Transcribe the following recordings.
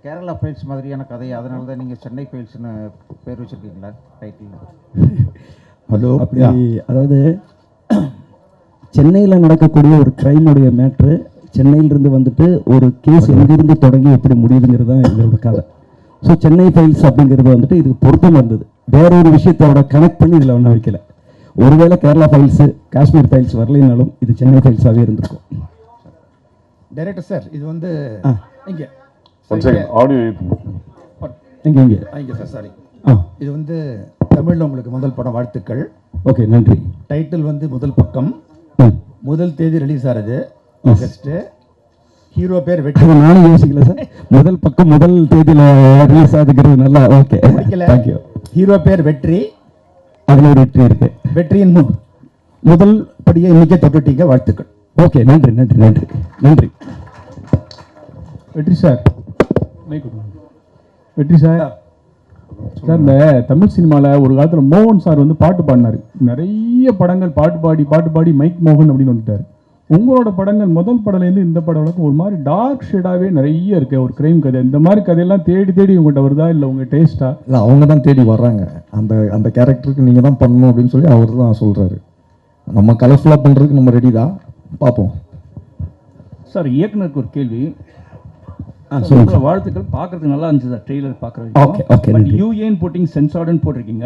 Kerala files மாதிரியான கதை, அதனால தான் நீங்கள் சென்னை ஃபைல்ஸ்னு பேர் வச்சுருக்கீங்களா டைட்டில்? ஹலோ, அப்படி அதாவது சென்னையில் நடக்கக்கூடிய ஒரு கிரைமுடைய மேட்ரு சென்னையிலிருந்து வந்துட்டு ஒரு கேஸ் எங்கிருந்து தொடங்கி எப்படி முடியுதுங்கிறது தான் எங்களோட கதை. ஸோ சென்னை ஃபைல்ஸ் அப்படிங்கிறது வந்துட்டு இதுக்கு பொருத்தம் வந்தது. வேற ஒரு விஷயத்தோட கனெக்ட் பண்ணி இதில் ஒன்றும் வைக்கல. ஒருவேளை கேரளா ஃபைல்ஸு காஷ்மீர் ஃபைல்ஸ் வரலைனாலும் இது சென்னை ஃபைல்ஸாகவே இருந்திருக்கும். டைரக்டர் சார், இது வந்து இங்கே ஆடியோ இங்கே இங்கே இங்கே சார், சாரி. இது வந்து தமிழில் உங்களுக்கு முதல் படம், வாழ்த்துக்கள். ஓகே, நன்றி. டைட்டில் வந்து முதல் பக்கம், முதல் தேதி ரிலீஸ் ஆகுது ஆகஸ்ட். ஹீரோ பேர் வெற்றி. நானும் யோசிக்கல சார், முதல் பக்கம் முதல் தேதியில் ரிலீஸ் ஆகுதுங்கிறது நல்லா. Okay, thank you. ஹீரோ பேர் வெற்றி, அதில் ஒரு வெற்றி இருக்கு. வெற்றியின் முதல் படியை இன்னைக்கே தொட்டுட்டீங்க, வாழ்த்துக்கள். ஓகே, நன்றி நன்றி நன்றி நன்றி. வெற்றி சார், வெற்றி சார். சார், இந்த தமிழ் சினிமாவில் ஒரு காலத்தில் மோகன் சார் வந்து பாட்டு பாடினார். நிறைய படங்கள் பாட்டு பாடி மைக் மோகன் அப்படின்னு வந்துட்டார். உங்களோட படங்கள் முதல் படம்லேருந்து இந்த படம் வரைக்கும் ஒரு மாதிரி டார்க் ஷேடாகவே நிறைய இருக்கு. ஒரு கிரைம் கதை, இந்த மாதிரி கதையெல்லாம் தேடி உங்கள்கிட்ட வருதா, இல்லை உங்கள் டேஸ்ட்டா? இல்லை, அவங்க தான் தேடி வர்றாங்க. அந்த கேரக்டருக்கு நீங்கள் தான் பண்ணணும் அப்படின்னு சொல்லி அவர் தான் சொல்கிறாரு. நம்ம கலர்ஃபுல்லாக பண்ணுறதுக்கு நம்ம ரெடி தான், பார்ப்போம். சார், இயக்குனருக்கு ஒரு கேள்வி. வாழ்த்துக்கள், பார்க்கறதுக்கு நல்லா இருந்துச்சு சார் ட்ரெய்லர் பார்க்குறது. யூஏன்னு போட்டிங்க, சென்சார்டுன்னு போட்டிருக்கீங்க.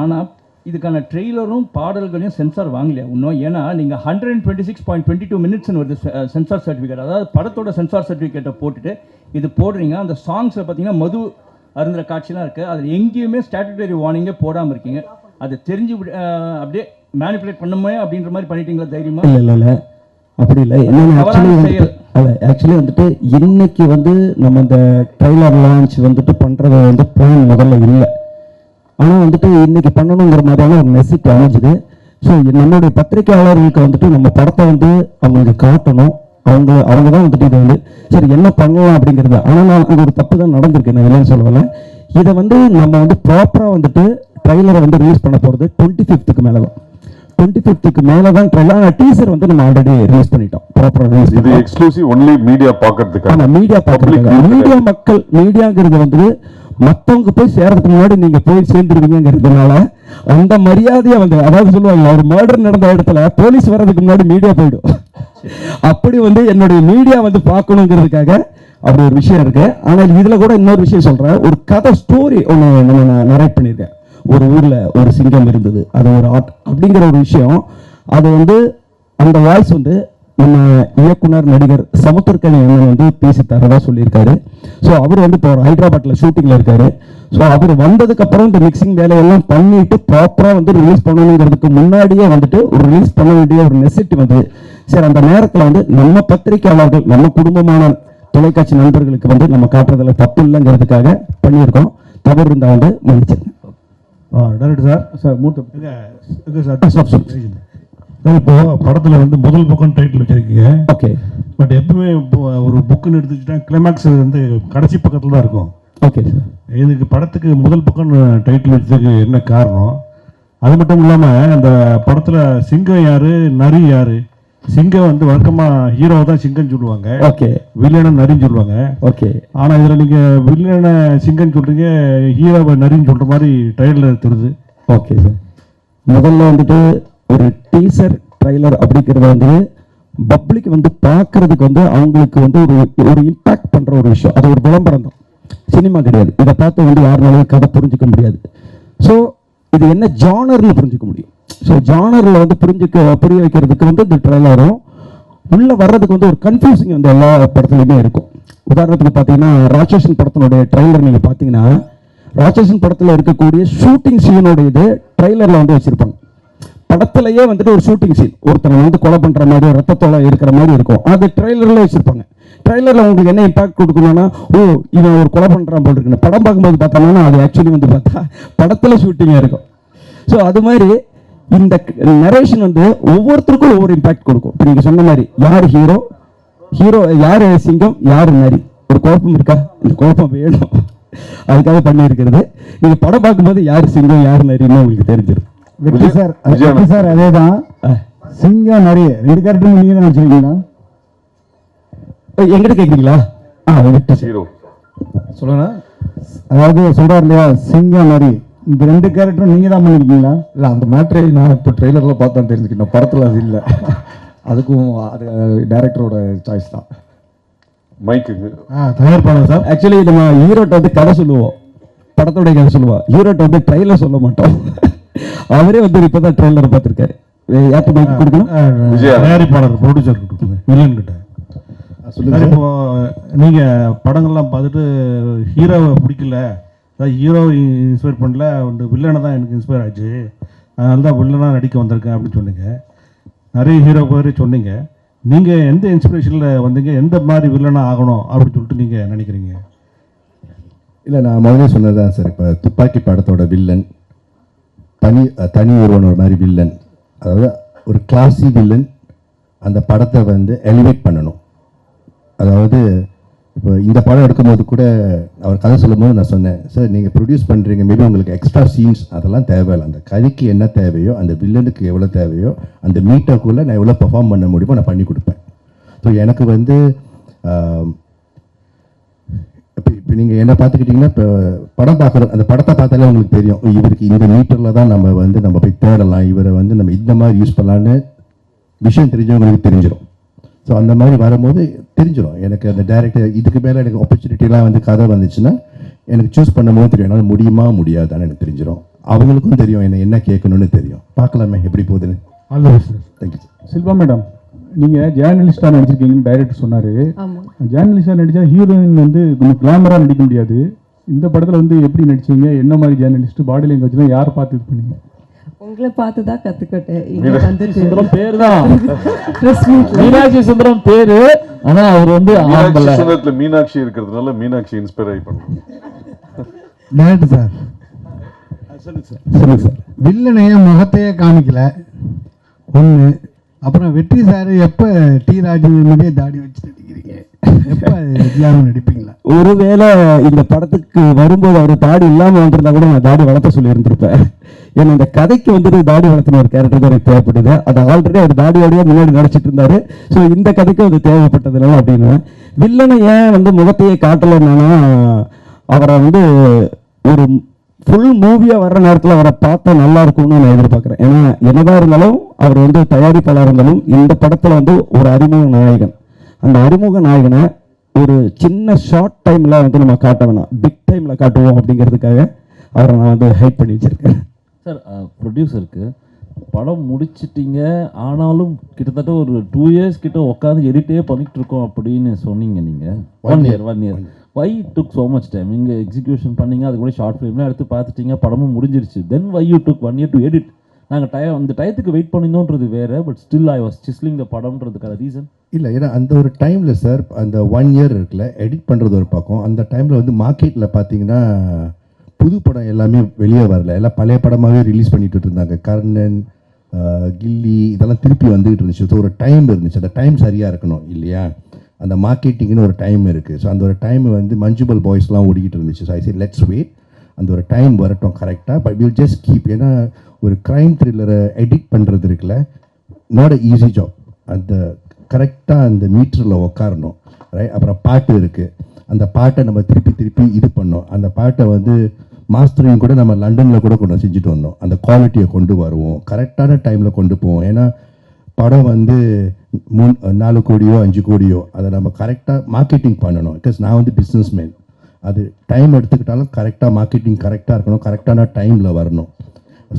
ஆனால் இதுக்கான ட்ரெய்லரும் பாடல்களையும் சென்சார் வாங்கலையா இன்னும்? ஏன்னா நீங்கள் 126.22 மினிட்ஸ்னு வருது சென்சார் சர்டிஃபிகேட். அதாவது படத்தோட சென்சார் சர்டிஃபிகேட்டை போட்டுட்டு இது போடுறீங்க. அந்த சாங்ஸில் பார்த்தீங்கன்னா மது அருந்துற காட்சிலாம் இருக்குது. அதில் எங்கேயுமே ஸ்டாட்டுட்டரி வார்னிங்கே போடாமல் இருக்கீங்க. அதை தெரிஞ்சு அப்படியே மேனிப்புலேட் பண்ணுமே அப்படின்ற மாதிரி பண்ணிட்டீங்களா தைரியமா? இல்லை, அப்படி இல்லை. என்னென்ன ஆக்சுவலி வந்துட்டு இன்னைக்கு வந்து நம்ம இந்த ட்ரெய்லர் லான்ச் வந்துட்டு பண்ணுறது வந்து பிளான் முதல்ல இல்லை. ஆனால் வந்துட்டு இன்னைக்கு பண்ணணுங்கிற மாதிரியான ஒரு மெசேஜ் அமைஞ்சுது. ஸோ நம்மளுடைய பத்திரிகையாளர்களுக்கு வந்துட்டு நம்ம படத்தை வந்து அவங்களுக்கு காட்டணும். அவங்க தான் வந்துட்டு இதை வந்து சரி என்ன பண்ணலாம் அப்படிங்கிறது. ஆனால் நான் அங்கே ஒரு தப்பு தான் நடந்திருக்கு, நான் இல்லைன்னு சொல்லலை. இதை வந்து நம்ம வந்து ப்ராப்பராக வந்துட்டு ட்ரெய்லரை வந்து ரிலீஸ் பண்ண போகிறது 25th மேலே தான். 25th மேலே தான் ட்ரெய்லர். டீசர் வந்து நம்ம ஆல்ரெடி ரிலீஸ் பண்ணிட்டோம். ப்ராப்பராக ரிலீஸ். இது எக்ஸ்க்ளூசிவ் ஒன்லி மீடியா பார்க்கறதுக்கு. ஆமாம், மீடியா பார்க்கறதுக்கு. மீடியா மக்கள், மீடியாங்கிறது வந்து மற்றவங்க போய் சேர்றதுக்கு முன்னாடி நீங்க போய் சேர்ந்துருவீங்கிறதுனால அந்த மரியாதையை வந்து, அதாவது சொல்லுவாங்க ஒரு மர்டர் நடந்த இடத்துல போலீஸ் வர்றதுக்கு முன்னாடி மீடியா போயிடும். அப்படி வந்து என்னுடைய மீடியா வந்து பார்க்கணுங்கிறதுக்காக அப்படி ஒரு விஷயம் இருக்கு. ஆனால் இதுல கூட இன்னொரு விஷயம் சொல்றேன். ஒரு கதை ஸ்டோரி ஒன்று நான் நரேட் பண்ணியிருக்கேன். ஒரு ஊர்ல ஒரு சிங்கம் இருந்தது, அது ஒரு ஆர்ட் அப்படிங்கிற ஒரு விஷயம். அது வந்து அந்த வாய்ஸ் வந்து நம்ம இயக்குனர் நடிகர் சமுத்திரக்கனி வந்து பேசி தரதா சொல்லியிருக்காரு. ஸோ அவர் வந்து இப்போ ஹைதராபாத்தில் ஷூட்டிங்கில் இருக்காரு. ஸோ அவர் வந்ததுக்கு அப்புறம் இந்த மிக்சிங் வேலையெல்லாம் பண்ணிட்டு ப்ராப்பராக வந்து ரிலீஸ் பண்ணணுங்கிறதுக்கு முன்னாடியே வந்துட்டு ஒரு ரிலீஸ் பண்ண வேண்டிய ஒரு நெசிட்டி வந்து சரி அந்த நேரத்தில் வந்து நம்ம பத்திரிகையாளர்கள், நம்ம குடும்பமான தொலைக்காட்சி நண்பர்களுக்கு வந்து நம்ம காட்டுறதுல தப்பு இல்லைங்கிறதுக்காக பண்ணியிருக்கோம். தவறு இருந்தால் வந்து மன்னிச்சிருங்க. டைரக்டர் சார், சார் மூத்த சார், இப்போ படத்தில் வந்து முதல் பக்கம் டைட்டில் வச்சிருக்கீங்க. ஓகே. பட் எப்பவுமே ஒரு புக்குன்னு எடுத்துக்கிட்டா கிளைமேக்ஸ் வந்து கடைசி பக்கத்தில் தான் இருக்கும். Okay sir. இதுக்கு படத்துக்கு முதல் பக்கம் டைட்டில் வச்சதுக்கு என்ன காரணம்? அது மட்டும் இல்லாமல் அந்த படத்தில் சிங்கம் யாரு, நரி யாரு? சிங்கம் வந்து வழக்கமாக ஹீரோவை தான் சிங்கம் சொல்லுவாங்க. ஓகே. வில்லனை நரின்னு சொல்லுவாங்க. ஓகே. ஆனால் இதில் நீங்கள் வில்லனை சிங்கம் சொல்கிறீங்க, ஹீரோவை நரின்னு சொல்கிற மாதிரி ட்ரைலர் தெரியுது. Okay sir. முதல்ல வந்துட்டு ஒரு டீசர் ட்ரைலர் அப்படிங்கிறது வந்து பப்ளிக் வந்து பார்க்கறதுக்கு வந்து அவங்களுக்கு வந்து ஒரு இம்பாக்ட் பண்ணுற ஒரு விஷயம். அது ஒரு விளம்பரம் தான், சினிமா கிடையாது. இதை பார்த்து வந்து யாருனாலும் கதை புரிஞ்சிக்க முடியாது. ஸோ இது என்ன ஜானர்னு புரிஞ்சிக்க முடியும். ஸோ ஜானரில் வந்து புரிய வைக்கிறதுக்கு வந்து இந்த ட்ரைலரும் உள்ளே வர்றதுக்கு வந்து ஒரு கன்ஃபியூசிங் வந்து எல்லா படத்துலையுமே இருக்கும். உதாரணத்துக்கு பார்த்தீங்கன்னா ராட்சசன் படத்தினுடைய ட்ரைலர் நீங்கள் பார்த்தீங்கன்னா ராட்சசன் படத்தில் இருக்கக்கூடிய ஷூட்டிங் சீனோட இது ட்ரைலரில் வந்து வச்சுருப்பாங்க. படத்திலேயே வந்துட்டு ஒரு ஷூட்டிங் சீன் ஒருத்தனை வந்து கொலை பண்ணுற மாதிரி ரத்தத்தோட இருக்கிற மாதிரி இருக்கும். அது ட்ரெய்லரில் வச்சுருப்பாங்க. ட்ரெய்லரில் உங்களுக்கு என்ன இம்பாக்ட் கொடுக்கணும்னா, ஓ இவன் ஒரு கொலை பண்ணுறான் போல் இருக்குன்னு. படம் பார்க்கும்போது பார்த்தோம்னா அது ஆக்சுவலி வந்து பார்த்தா படத்தில் ஷூட்டிங்காக இருக்கும். ஸோ அது மாதிரி இந்த நரேஷன் வந்து ஒவ்வொருத்தருக்கும் ஒவ்வொரு இம்பாக்ட் கொடுக்கும். இப்போ நீங்கள் சொன்ன மாதிரி யார் ஹீரோ, யார் சிங்கம், யார் நரி, ஒரு குழப்பம் இருக்கா? இந்த குழப்பம் வேணும், அதுக்காக பண்ணியிருக்கிறது. நீங்கள் படம் பார்க்கும்போது யார் சிங்கம் யார் நரின்னு உங்களுக்கு தெரிஞ்சிடும். வெற்றி சார் அதே தான். சிங்கம் நரி ரெண்டு கேரக்டரும் நீங்கள் தான் வச்சுருக்கீங்களா? எங்கிட்ட கேட்குறீங்களா? வெற்றி ஹீரோ சொல்லுங்க. அதாவது சொல்றாரு இல்லையா சிங்கம் மாதிரி, இந்த 2 கேரக்டரும் நீங்க தான் பண்ணிருக்கீங்களா? இல்லை, அந்த மேட்ரை நான் இப்போ ட்ரெய்லரில் பார்த்தா தெரிஞ்சுக்கிட்டேன். படத்தில் அது இல்லை. அதுக்கும் அது டைரக்டரோட சாய்ஸ் தான். மைக்குக்கு தயாரிப்பாளர் சார். ஆக்சுவலி நம்ம ஹீரோட்ட வந்து கதை சொல்லுவோம், படத்தோடைய கதை சொல்லுவோம். ஹீரோட்ட வந்து ட்ரெய்லர் சொல்ல மாட்டோம். அவரே வந்து இப்பதான் ட்ரெய்லர் பார்த்துருக்காரு. யார்கிட்ட மைக் கொடுக்கணும்? தயாரிப்பாளர் ப்ரொடியூசர் கொடுக்குங்க, வில்லன் கிட்ட. சார், இப்போ நீங்க படங்கள்லாம் பார்த்துட்டு ஹீரோவை பிடிக்கல, அதாவது ஹீரோ இன்ஸ்பயர் பண்ணல, வந்து வில்லனை தான் எனக்கு இன்ஸ்பயர் ஆச்சு, அதனால தான் வில்லனாக நடிக்க வந்திருக்கேன் அப்படின்னு சொன்னீங்க. நிறைய ஹீரோ பேர் சொன்னீங்க. நீங்கள் எந்த இன்ஸ்பிரேஷனில் வந்தீங்க, எந்த மாதிரி வில்லனாக ஆகணும் அப்படின்னு சொல்லிட்டு நீங்கள் நினைக்கிறீங்க? இல்லை, நான் முதலே சொன்னதான் சார். இப்போ துப்பாக்கி படத்தோட வில்லன் தனி ஒருவன் ஒரு மாதிரி வில்லன், அதாவது ஒரு கிளாசி வில்லன். அந்த படத்தை வந்து எலிவேட் பண்ணணும். அதாவது இப்போ இந்த படம் எடுக்கும்போது கூட அவர் கதை சொல்லும்போது நான் சொன்னேன், சார் நீங்கள் ப்ரொடியூஸ் பண்ணுறீங்க, மேபி உங்களுக்கு எக்ஸ்ட்ரா சீன்ஸ் அதெல்லாம் தேவையில்லை. அந்த கதைக்கு என்ன தேவையோ, அந்த வில்லனுக்கு எவ்வளோ தேவையோ, அந்த மீட்டருக்குள்ளே நான் எவ்வளோ பெர்ஃபார்ம் பண்ண முடியுமோ நான் பண்ணி கொடுப்பேன். ஸோ எனக்கு வந்து இப்போ நீங்கள் என்ன பார்த்துக்கிட்டிங்கன்னா, இப்போ படம் பார்க்குறோம், அந்த படத்தை பார்த்தாலே உங்களுக்கு தெரியும், இவருக்கு இந்த மீட்டரில் தான் நம்ம போய் தேடலாம், இவரை வந்து நம்ம இந்த மாதிரி யூஸ் பண்ணலான்னு விஷயம் தெரிஞ்சவங்களுக்கு தெரிஞ்சிடும். ஸோ அந்த மாதிரி வரும்போது தெரிஞ்சிடும் எனக்கு. அந்த டைரக்டர் இதுக்கு மேலே எனக்கு ஆப்பர்ச்சுனிட்டிலாம் வந்து கதை வந்துச்சுன்னா எனக்கு சூஸ் பண்ணும்போது தெரியும், என்னால் முடியுமா முடியாதான்னு எனக்கு தெரிஞ்சிடும். அவங்களுக்கும் தெரியும் என்ன கேட்கணும்னு தெரியும். பார்க்கலாமே எப்படி போகுதுன்னு. Thank you sir. சில்வா மேடம், நீங்கள் ஜேர்னலிஸ்டாக நடிச்சிருக்கீங்கன்னு டைரக்டர் சொன்னார். ஜேர்னலிஸ்டாக நடித்தா ஹீரோயின் வந்து கொஞ்சம் கிளாமராக நடிக்க முடியாது. இந்த படத்தில் வந்து எப்படி நடிச்சீங்க, என்ன மாதிரி ஜேர்னலிஸ்ட், பாடி லாங்குவேஜ்லாம் யார் பார்த்து இது பண்ணீங்க? உங்களை பார்த்து தான் கற்றுக்கிட்டேன். இங்கே வந்துட்டு சுந்தரம் பேர் தான் மீனாட்சி சுந்தரம் பேரு. ஆனால் அவர் வந்து சுந்தரத்தில் மீனாட்சி இருக்கிறதுனால மீனாட்சி இன்ஸ்பயர் ஆகி பண்ணுவோம். டேரக்டர் சார், சொல்லுங்க சார். வில்லனைய முகத்தையே காமிக்கல ஒன்று. அப்புறம் வெற்றி சார் எப்போ டி ராஜே தாடி வச்சு நடிக்கிறீங்க, எப்போ எல்லாரும் நடிப்பீங்களா? ஒருவேளை இந்த படத்துக்கு வரும்போது அவர் தாடி இல்லாமல் வந்திருந்தா கூட நான் தாடி வளர்த்த சொல்லி இருந்திருப்பேன். ஏன்னா இந்த கதைக்கு வந்துட்டு தாடி வளர்த்துன ஒரு கேரக்டர் தான் எனக்கு தேவைப்படுது. அது ஆல்ரெடி அவர் தாடியோடய முன்னாடி நடிச்சிட்டு இருந்தாரு. ஸோ இந்த கதைக்கும் அது தேவைப்பட்டதுனால அப்படின்னு. வில்லனை ஏன் வந்து முகத்தையே காட்டலைன்னா, அவரை வந்து ஒரு ஃபுல் மூவியாக வர்ற நேரத்தில் அவரை பார்த்தா நல்லா இருக்கும்னு நான் எதிர்பார்க்குறேன். ஏன்னா என்னதான் இருந்தாலும் அவர் வந்து தயாரிப்பாளர் இருந்தாலும் இந்த படத்தில் வந்து ஒரு அறிமுக நாயகன். அந்த அறிமுக நாயகனை ஒரு சின்ன ஷார்ட் டைமில் வந்து நம்ம காட்ட வேணாம், பிக் டைமில் காட்டுவோம் அப்படிங்கிறதுக்காக அவரை நான் வந்து ஹைட் பண்ணி வச்சுருக்கேன். சார், ப்ரொடியூசருக்கு படம் முடிச்சிட்டிங்க, ஆனாலும் கிட்டத்தட்ட ஒரு 2 years கிட்ட உட்காந்து எடிட்டே பண்ணிட்டு இருக்கோம் அப்படின்னு சொன்னீங்க. நீங்கள் 1 year why took so much time? நீங்கள் எக்ஸிக்யூஷன் பண்ணீங்க, அது கூட ஷார்ட் ஃபிலிம்லாம் எடுத்து பார்த்துட்டீங்க, படமும் முடிஞ்சிருச்சு. Then why you took 1 year to edit? நாங்கள் அந்த டயத்துக்கு வெயிட் பண்ணியிருந்தோன்றது வேறு, but still I was sizzling the படம்ன்றதுக்கான ரீசன் இல்லை. ஏன்னா அந்த ஒரு டைமில் சார், அந்த 1 year இருக்குல்ல, எடிட் பண்ணுறது ஒரு பக்கம். அந்த டைமில் வந்து மார்க்கெட்டில் பார்த்தீங்கன்னா புது படம் எல்லாமே வெளியே வரல, எல்லாம் பழைய படமாகவே ரிலீஸ் பண்ணிட்டு இருந்தாங்க. கர்ணன், கில்லி இதெல்லாம் திருப்பி வந்துகிட்டு இருந்துச்சு. ஸோ ஒரு டைம் இருந்துச்சு, அந்த டைம் சரியாக இருக்கணும் இல்லையா? அந்த மார்க்கெட்டிங்னு ஒரு டைம் இருக்குது. ஸோ அந்த ஒரு டைம் வந்து மஞ்சுபல் பாய்ஸ்லாம் ஓடிக்கிட்டு இருந்துச்சு. So I say let's wait, அந்த ஒரு டைம் வரட்டும் கரெக்டாக. But will just keep. ஏன்னா ஒரு க்ரைம் த்ரில்லரை எடிட் பண்ணுறது இருக்குல்ல, நாட் அ ஈஸி ஜாப். அந்த கரெக்டாக அந்த மீட்டரில் உட்காரணும், ரைட்? அப்புறம் பாட்டு இருக்குது, அந்த பாட்டை நம்ம திருப்பி இது பண்ணோம். அந்த பாட்டை வந்து மாஸ்டரிங் கூட நம்ம லண்டனில் கூட கொண்டு செஞ்சுட்டு வந்தோம். அந்த குவாலிட்டியை கொண்டு வருவோம், கரெக்டான டைமில் கொண்டு போவோம். ஏன்னா படம் வந்து 4 கோடியோ 5 கோடியோ அதை நம்ம கரெக்டாக மார்க்கெட்டிங் பண்ணணும். பிகாஸ் நான் வந்து பிஸ்னஸ் மேன். அது டைம் எடுத்துக்கிட்டாலும் கரெக்டாக மார்க்கெட்டிங் கரெக்டாக இருக்கணும், கரெக்டான டைமில் வரணும்.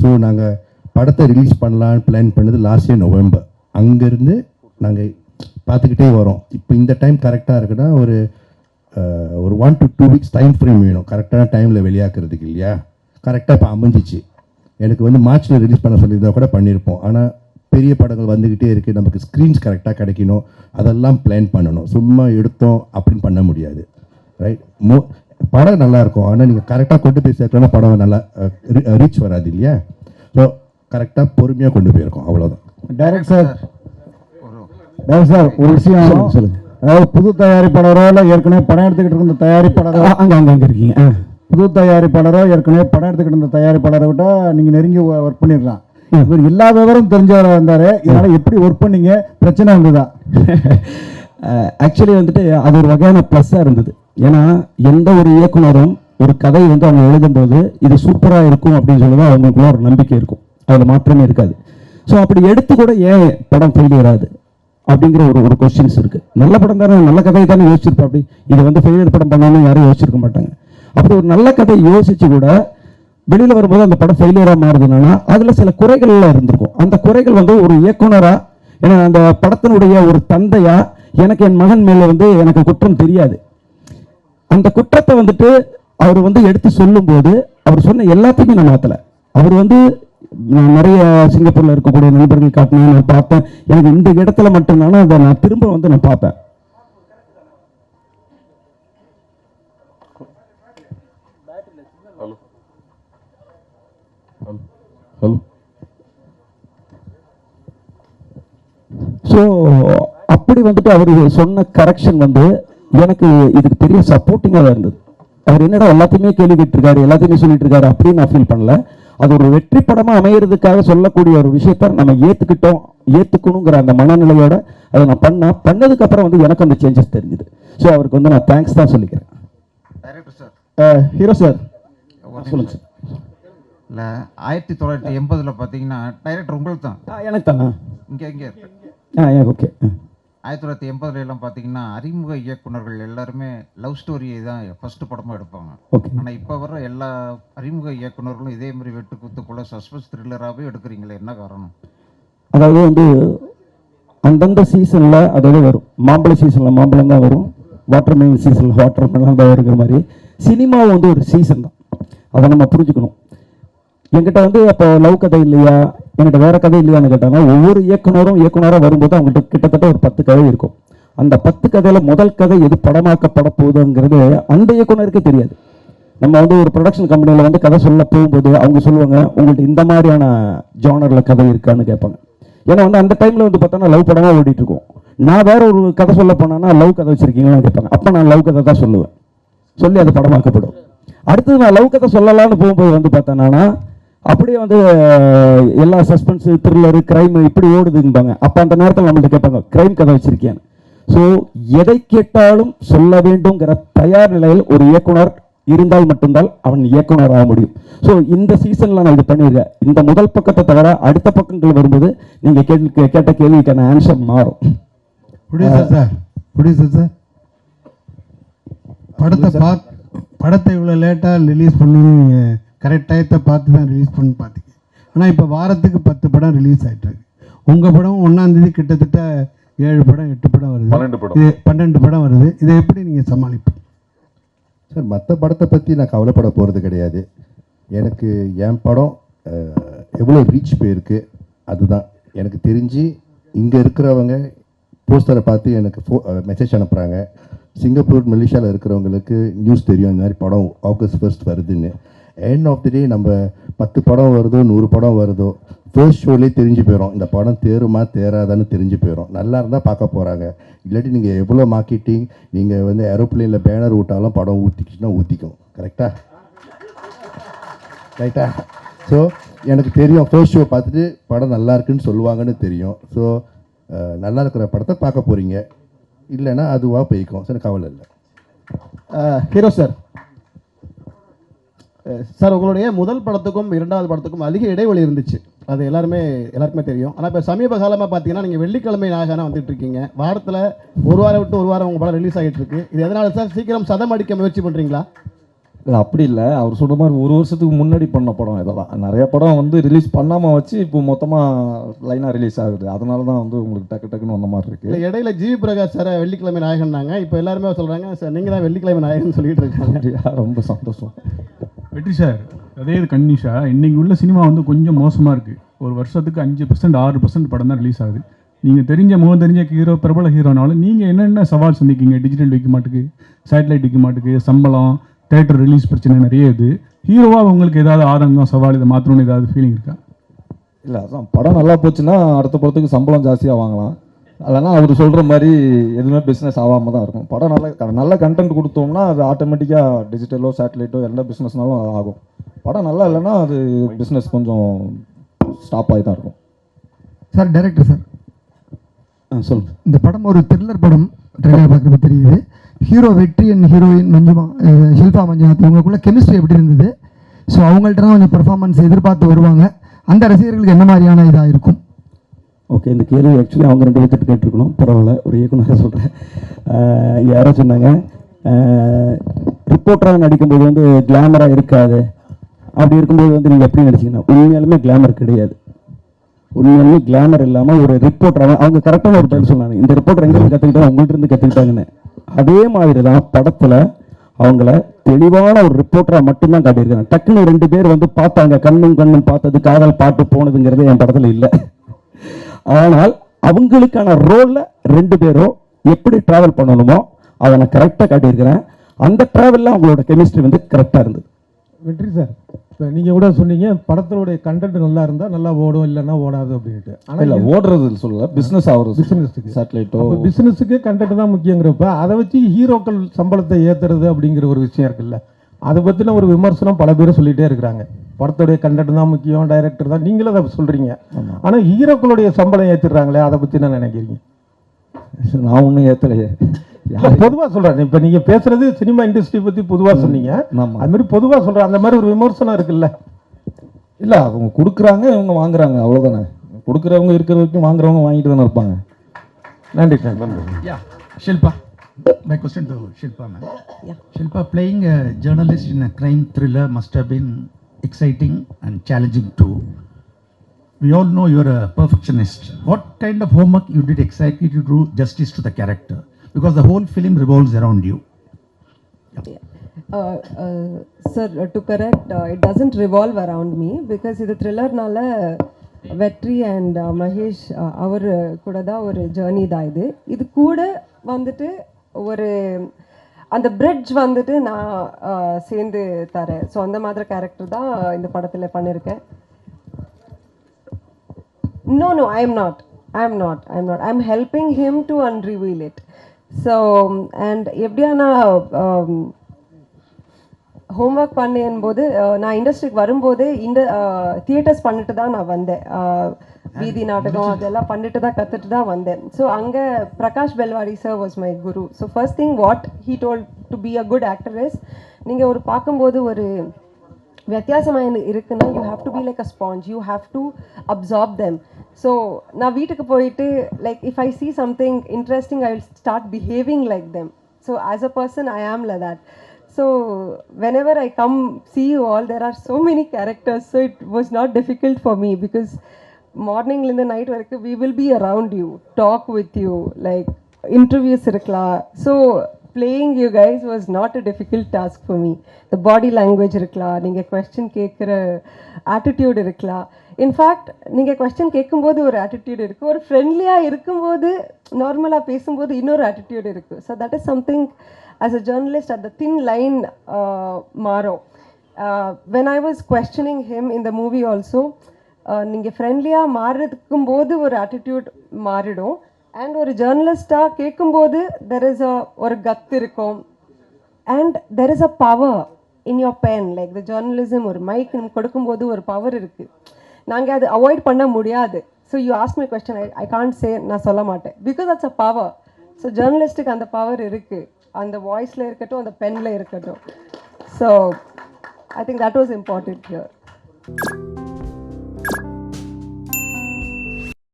ஸோ நாங்கள் படத்தை ரிலீஸ் பண்ணலான்னு பிளான் பண்ணது லாஸ்ட் இயர் நவம்பர். அங்கேருந்து நாங்கள் பார்த்துக்கிட்டே வரோம். இப்போ இந்த டைம் கரெக்டாக இருக்குன்னா ஒரு 1 to 2 weeks டைம் ஃப்ரேம் வேணும் கரெக்டான டைமில் வெளியாக்குறதுக்கு இல்லையா? கரெக்டாக இப்போ அமைஞ்சிச்சு. எனக்கு வந்து மார்ச்சில் ரிலீஸ் பண்ண சொல்லியிருந்தால் கூட பண்ணியிருப்போம். ஆனால் பெரிய படங்கள் வந்துக்கிட்டே இருக்குது, நமக்கு ஸ்க்ரீன்ஸ் கரெக்டாக கிடைக்கணும், அதெல்லாம் பிளான் பண்ணணும். சும்மா எடுத்தோம் அப்படின்னு பண்ண முடியாது, ரைட்? படம் நல்லாயிருக்கும், ஆனால் நீங்கள் கரெக்டாக கொண்டு போய் சேர்க்கலன்னா படம் நல்லா ரீச் வராது இல்லையா? ஸோ கரெக்டாக பொறுமையாக கொண்டு போயிருக்கோம், அவ்வளோதான். டைரக்ட் சார் ஒரு விஷயம் சொல்லுங்கள். அதாவது புது தயாரிப்பாளரோ இல்லை ஏற்கனவே படம் எடுத்துக்கிட்டு இருந்த தயாரிப்பாளரோ, அங்கே இருக்கீங்க, புது தயாரிப்பாளரோ ஏற்கனவே படம் எடுத்துக்கிட்டு இருந்த தயாரிப்பாளரை விட நீங்கள் நெருங்கி ஒர்க் பண்ணிடலாம். இவர் எல்லா விவரம் தெரிஞ்சவராக இருந்தார், இதனால் எப்படி ஒர்க் பண்ணீங்க? பிரச்சனை இருந்ததா? ஆக்சுவலி வந்துட்டு அது ஒரு வகையான ப்ளஸ்ஸாக இருந்தது. ஏன்னா எந்த ஒரு இயக்குனரும் ஒரு கதை வந்து அவங்க எழுதும்போது இது சூப்பராக இருக்கும் அப்படின்னு சொல்லி அவங்களுக்குள்ள ஒரு நம்பிக்கை இருக்கும், அதில் மாற்றமே இருக்காது. ஸோ அப்படி எடுத்து கூட ஏன் படம் ஃபெயிலியர் ஆகுது அப்படிங்கிற ஒரு கொஸ்டின்ஸ் இருக்குது. நல்ல படம் தானே, நல்ல கதையை தானே யோசிச்சிருப்பா, அப்படி இது வந்து ஃபெயிலியர் படம் பண்ணணும்னு யாரும் யோசிச்சிருக்க மாட்டாங்க. அப்படி ஒரு நல்ல கதை யோசிச்சு கூட வெளியில் வரும்போது அந்த படம் ஃபெயிலியராக மாறுதுன்னா அதில் சில குறைகள்லாம் இருந்திருக்கும். அந்த குறைகள் வந்து ஒரு இயக்குனராக, ஏன்னா அந்த படத்தினுடைய ஒரு தந்தையா எனக்கு என் மகன் மேலே வந்து எனக்கு குற்றம் தெரியாது. அந்த குற்றத்தை வந்துட்டு அவர் வந்து எடுத்து சொல்லும்போது அவர் சொன்ன எல்லாத்தையுமே நான் மாற்றலை. அவர் வந்து நான் நிறைய சிங்கப்பூரில் இருக்கக்கூடிய நண்பர்கள் காட்டினேன், நான் பார்த்தேன். எனக்கு இந்த இடத்துல மட்டும்தானே அதை நான் திரும்ப வந்து நான் பார்ப்பேன். ஹலோ. ஸோ அப்படி வந்துட்டு அவர் சொன்ன கரெக்ஷன் வந்து எனக்கு இதுக்கு பெரிய சப்போர்ட்டிங்காக இருந்தது. அவர் என்னடா எல்லாத்தையுமே கேள்வி கேட்டிருக்காரு, எல்லாத்தையுமே சொல்லிட்டு இருக்காரு அப்படின்னு நான் ஃபீல் பண்ணல. அது ஒரு வெற்றி படமாக அமையிறதுக்காக சொல்லக்கூடிய ஒரு விஷயத்த நம்ம ஏற்றுக்கணுங்கிற அந்த மனநிலையோட அதை நான் பண்ணதுக்கு அப்புறம் வந்து எனக்கு அந்த சேஞ்சஸ் தெரிஞ்சுது. ஸோ அவருக்கு வந்து நான் தேங்க்ஸ் தான் சொல்லிக்கிறேன். டைரக்டர் சார், ஹீரோ சார் சொல்லுங்க சார். இல்லை 1980 பார்த்தீங்கன்னா டைரக்டர் உங்களுக்கு தான். எனக்கு தானா? இங்கே இருக்கு. எனக்கு ஓகே. 1980 பார்த்தீங்கன்னா அறிமுக இயக்குனர்கள் எல்லாருமே லவ் ஸ்டோரியை தான் ஃபர்ஸ்ட் படமாக எடுப்பாங்க. ஆனால் இப்போ வர எல்லா அறிமுக இயக்குனர்களும் இதே மாதிரி வெட்டு குத்துக்குள்ள சஸ்பென்ஸ் த்ரில்லராகவே எடுக்கிறீங்களே, என்ன காரணம்? அதாவது வந்து அந்தந்த சீசனில் அதாவது வரும். மாம்பழ சீசனில் மாம்பழம் தான் வரும், வாட்டர் மெலன் சீசனில் வாட்டர் மெலன் தான் இருக்கிற மாதிரி சினிமாவும் வந்து ஒரு சீசன் தான். அதை நம்ம புரிஞ்சுக்கணும். என்கிட்ட வந்து அப்போ லவ் கதை இல்லையா, என்கிட்ட வேற கதை இல்லையான்னு கேட்டாங்கன்னா ஒவ்வொரு இயக்குனராக வரும்போது அவங்கள்ட்ட கிட்டத்தட்ட ஒரு 10 கதை இருக்கும். அந்த 10 கதையில முதல் கதை எது படமாக்கப்பட போகுதுங்கிறது அந்த இயக்குனருக்கே தெரியாது. நம்ம வந்து ஒரு ப்ரொடக்ஷன் கம்பெனியில் வந்து கதை சொல்ல போகும்போது அவங்க சொல்லுவாங்க, உங்கள்ட்ட இந்த மாதிரியான ஜானரில் கதை இருக்கான்னு கேட்பாங்க. ஏன்னா வந்து அந்த டைமில் வந்து பார்த்தோன்னா லவ் படமாக ஓடிட்டு இருக்கும். நான் வேற ஒரு கதை சொல்ல போனேன்னா லவ் கதை வச்சிருக்கீங்களான்னு கேட்பாங்க. அப்போ நான் லவ் கதை தான் சொல்லுவேன், சொல்லி அது படமாக்கப்படும். அடுத்தது நான் லவ் கதை சொல்லலான்னு போகும்போது வந்து பார்த்தேன்னா அப்படியே வந்து எல்லா சஸ்பென்ஸு த்ரில்லரு கிரைம் இப்படி ஓடுதும்பாங்க. அப்போ அந்த நேரத்தில் நம்மள்ட்ட கேட்பாங்க கிரைம் கதை வச்சிருக்கேன். ஸோ எதை கேட்டாலும் சொல்ல வேண்டும்ங்கிற தயார் நிலையில் ஒரு இயக்குனர் இருந்தால் மட்டும்தான் அவன் இயக்குனர் ஆக முடியும். ஸோ இந்த சீசனில் நான் இது பண்ணியிருக்கேன். இந்த முதல் பக்கத்தை தவிர அடுத்த பக்கங்கள் வரும்போது நீங்கள் கேட்ட கேள்விக்கான ஆன்சர் மாறும். படத்தை இவ்வளோ லேட்டாக ரிலீஸ் பண்ணணும்னு நீங்கள் கரெக்ட் டயத்தை பார்த்து தான் ரிலீஸ் பண்ணி பார்த்தீங்க. ஆனால் இப்போ வாரத்துக்கு 10 படம் ரிலீஸ் ஆகிட்டுருக்கு. உங்கள் படம் 1ஆம் தேதி கிட்டத்தட்ட 7 படம் 8 படம் வருது, 12 படம் வருது. இதை எப்படி நீங்கள் சமாளிப்பீங்க சார்? மற்ற படத்தை பற்றி நான் கவலைப்பட போகிறது கிடையாது. எனக்கு என் படம் எவ்வளோ ரீச் போயிருக்கு அதுதான் எனக்கு தெரிஞ்சு. இங்கே இருக்கிறவங்க போஸ்டரை பார்த்து எனக்கு மெசேஜ் அனுப்புகிறாங்க. சிங்கப்பூர் மலேசியாவில் இருக்கிறவங்களுக்கு நியூஸ் தெரியும் இந்த மாதிரி படம் ஆகஸ்ட் 1 வருதுன்னு. எண்ட் ஆஃப் தி டே நம்ம 10 படம் வருதோ 100 படம் வருதோ ஃபர்ஸ்ட் ஷோலேயே தெரிஞ்சு போயிடும் இந்த படம் தேருமா தேராதான்னு தெரிஞ்சு போயிடும். நல்லா இருந்தால் பார்க்க போகிறாங்க. இல்லாட்டி நீங்கள் எவ்வளோ மார்க்கெட்டிங் நீங்கள் வந்து ஏரோப்ளேனில் பேனர் விட்டாலும் படம் ஊற்றிக்கிச்சுன்னா ஊற்றிக்கும். கரெக்டா? ஸோ எனக்கு தெரியும் ஃபர்ஸ்ட் ஷோ பார்த்துட்டு படம் நல்லா இருக்குன்னு சொல்லுவாங்கன்னு தெரியும். ஸோ நல்லா இருக்கிற படத்தை பார்க்க போகிறீங்க, இல்லைன்னா அதுவாக போய்க்கும். சார் கவலை இல்லை. ஹீரோ சார், சார் உங்களுடைய முதல் படத்துக்கும் 2வது படத்துக்கும் அதிக இடைவெளி இருந்துச்சு, அது எல்லாருக்குமே தெரியும். ஆனால் இப்போ சமீப காலமாக பார்த்தீங்கன்னா நீங்கள் வெள்ளிக்கிழமை நாயகனாக வந்துட்டு இருக்கீங்க. வாரத்தில் ஒரு வாரம் விட்டு ஒரு வாரம் உங்கள் படம் ரிலீஸ் ஆகிட்டு இருக்கு. இது எதனால சார்? சீக்கிரம் சதம் அடிக்க முயற்சி பண்ணுறீங்களா? இல்லை அப்படி இல்லை, அவர் சொல்கிற மாதிரி ஒரு வருஷத்துக்கு முன்னாடி பண்ண படம் இதெல்லாம். நிறைய படம் வந்து ரிலீஸ் பண்ணாமல் வச்சு இப்போ மொத்தமாக லைனாக ரிலீஸ் ஆகுது. அதனால தான் வந்து உங்களுக்கு டக்குன்னு வந்த மாதிரி இருக்குது. இல்லை இடையில ஜிவி பிரகாஷ் சார் வெள்ளிக்கிழமை நாயகன்னாங்க, இப்போ எல்லாருமே சொல்கிறாங்க சார் நீங்கள் தான் வெள்ளிக்கிழமை நாயகன் சொல்லிட்டு இருக்காங்க. ரொம்ப சந்தோஷம். வெற்றி சார், அதே இது கன்னிஷா, இன்றைக்கி உள்ள சினிமா வந்து கொஞ்சம் மோசமாக இருக்குது. ஒரு வருஷத்துக்கு 5% 6% படம் தான் ரிலீஸ் ஆகுது. நீங்கள் முகம் தெரிஞ்ச ஹீரோ, பிரபல ஹீரோனாலும் நீங்கள் என்னென்ன சவால் சந்திக்கிங்க? டிஜிட்டல் விற்க மாட்டுக்கு, சேட்டலைட் விற்க மாட்டுக்கு, சம்பளம், தேட்டர் ரிலீஸ் பிரச்சனை நிறைய இது. ஹீரோவாக உங்களுக்கு ஏதாவது ஆதங்கம், சவால், இதை மாற்றணும்னு ஏதாவது ஃபீலிங் இருக்கா? இல்லை, அதான் படம் நல்லா போச்சுன்னா அடுத்த படத்துக்கு சம்பளம் ஜாஸ்தியாக வாங்கலாம். இல்லைனா அவர் சொல்கிற மாதிரி எதுவுமே பிஸ்னஸ் ஆகாமல் தான் இருக்கும். படம் நல்ல கண்டென்ட் கொடுத்தோம்னா அது ஆட்டோமேட்டிக்காக டிஜிட்டலோ சேட்டலைட்டோ எந்த பிஸ்னஸ்னாலும் ஆகும். படம் நல்லா இல்லைன்னா அது பிஸ்னஸ் கொஞ்சம் ஸ்டாப் ஆகி தான் இருக்கும். சார் டைரக்டர் சார் சொல்லுங்கள். இந்த படம் ஒரு த்ரில்லர் படம், ட்ரெய்லர் பார்க்குறது தெரியுது. ஹீரோ வெற்றி அண்ட் ஹீரோயின் ஷில்பா மஞ்சுநாத் இவங்களுக்குள்ள கெமிஸ்ட்ரி எப்படி இருந்தது? ஸோ அவங்கள்ட்ட தான் கொஞ்சம் பெர்ஃபார்மன்ஸ் எதிர்பார்த்து வருவாங்க. அந்த ரசிகர்களுக்கு என்ன மாதிரியான இதாக இருக்கும்? ஓகே, இந்த கேள்வி ஆக்சுவலி அவங்க 2 பேர்த்துட்டு கேட்டிருக்கணும். பரவாயில்ல, ஒரு இயக்குனராக சொல்கிறேன். யாரோ சொன்னாங்க ரிப்போர்ட்டராக நடிக்கும்போது வந்து கிளாமராக இருக்காது, அப்படி இருக்கும்போது வந்து நீங்கள் எப்படி நடிச்சிங்கன்னா உண்மையாலுமே கிளாமர் கிடையாது. உண்மையாலுமே கிளாமர் இல்லாமல் ஒரு ரிப்போர்ட்டராக அவங்க கரெக்டான ஒரு பதில் சொன்னாங்க. இந்த ரிப்போர்ட்டர் எங்கே கற்றுக்கிட்டா உங்கள்கிட்ட இருந்து கற்றுக்கிட்டாங்கன்னு. அதே மாதிரி தான் படத்தில் அவங்கள தெளிவான ஒரு ரிப்போர்ட்டராக மட்டும்தான் காட்டியிருக்காங்க. டக்குன்னு 2 பேர் வந்து பார்த்தாங்க, கண்ணும் பார்த்தது காதல் பாட்டு போனதுங்கிறது என் படத்தில் இல்லை. ஆனால் அவங்களுக்கான ரோலில் 2 பேரும் எப்படி ட்ராவல் பண்ணணுமோ அதை நான் கரெக்டாக காட்டியிருக்கிறேன். அந்த ட்ராவலில் அவங்களோட கெமிஸ்ட்ரி வந்து கரெக்டாக இருந்தது. வெற்றி சார், இப்போ நீங்கள் கூட சொன்னீங்க படத்தினுடைய கண்டென்ட் நல்லா இருந்தால் நல்லா ஓடும், இல்லைன்னா ஓடாது அப்படின்ட்டு. ஆனால் இல்லை, ஓடுறது சொல்லல, பிஸ்னஸ் ஆகுறது. பிஸ்னஸுக்கு சேட்டலைட்டோ பிஸ்னஸுக்கு கண்டென்ட் தான் முக்கியங்கிறப்ப அதை வச்சு ஹீரோக்கள் சம்பளத்தை ஏற்றுறது அப்படிங்கிற ஒரு விஷயம் இருக்குல்ல, அதை பற்றின ஒரு விமர்சனம் பல பேர் சொல்லிகிட்டே இருக்கிறாங்க. படத்துடைய கண்டென்ட் தான் முக்கியம், டைரக்டர் தான், நீங்களும் அதை சொல்கிறீங்க. ஆனால் ஹீரோக்களுடைய சம்பளம் ஏற்றிடுறாங்களே, அதை பற்றி என்ன நினைக்கிறீங்க? நான் ஒன்றும் ஏற்றலையே. பொதுவாக சொல்கிறேன், இப்போ நீங்கள் பேசுகிறது சினிமா இண்டஸ்ட்ரி பற்றி பொதுவாக சொன்னீங்க. அது மாதிரி பொதுவாக சொல்கிறேன், அந்த மாதிரி ஒரு விமர்சனம் இருக்குல்ல. இல்லை, அவங்க கொடுக்குறாங்க, இவங்க வாங்குறாங்க, அவ்வளோதானே. கொடுக்குறவங்க இருக்கிற வரைக்கும் வாங்குறவங்க வாங்கிட்டு தானே இருப்பாங்க. நன்றி sir. Yeah, Shilpa. My question to Shilpa, ma'am. Yeah. Shilpa, playing a journalist in a crime thriller must have been exciting and challenging too. We all know you're a perfectionist. What kind of homework you did exactly to do justice to the character? Because the whole film revolves around you. Sir, to correct, it doesn't revolve around me because இது த்ரில்லர்னால வெற்றி and Mahesh அவர் கூட தான் ஒரு journey தான். இது கூட வந்துட்டு ஒரு அந்த பிரிட்ஜ் வந்துட்டு நான் சேர்ந்து தரேன். ஸோ அந்த மாதிரி கேரக்டர் தான் இந்த படத்தில் பண்ணியிருக்கேன். No, I am not. I'm helping him to unreveal it. So, and எப்படியானா ஹோம்ஒர்க் பண்ணேன் போது நான் இண்டஸ்ட்ரிக்கு வரும்போது இந்த தியேட்டர்ஸ் பண்ணிட்டு தான் நான் வந்தேன். வீதி நாடகம் அதெல்லாம் பண்ணிட்டு தான் கற்றுட்டு தான் வந்தேன். ஸோ அங்கே Prakash Belawadi sir was my guru. So first thing what he told to be a good actor is, நீங்கள் ஒரு பார்க்கும்போது ஒரு வித்தியாசமாக இருக்குன்னா you have to be like a sponge, you have to absorb them. So நான் வீட்டுக்கு போயிட்டு like if I see something interesting I will start behaving like them. So as a person I am like that. So whenever I come see you all, there are so many characters, so it was not difficult for me because morning in the night varaikku we will be around you, talk with you, like interviews irukla. So playing you guys was not a difficult task for me. The body language irukla, neenga question kekra attitude irukla. In fact neenga question kekkumbodhu ஒரு attitude irukku, ஒரு friendly-ஆ இருக்கும்போது நார்மலா பேசும்போது இன்னொரு attitude irukku. So that is something as a journalist at the thin line மாறும். When I was questioning him in the movie also, நீங்கள் ஃப்ரெண்ட்லியாக மாறுறதுக்கும் போது ஒரு attitude மாறிடும். அண்ட் ஒரு ஜேர்னலிஸ்டாக கேட்கும்போது தெர் இஸ் ஒரு கத்து இருக்கும். And there is a power in your pen. Like the journalism ஒரு மைக் நம்ம கொடுக்கும்போது ஒரு பவர் இருக்குது, நாங்கள் அது அவாய்ட் பண்ண முடியாது. So you ask my question, I can't say, நான் சொல்ல மாட்டேன், because that's a power. So ஜேர்னலிஸ்ட்டுக்கு அந்த பவர் இருக்குது, அந்த வாய்ஸில் இருக்கட்டும், அந்த பெனில் இருக்கட்டும். So I think that was important here.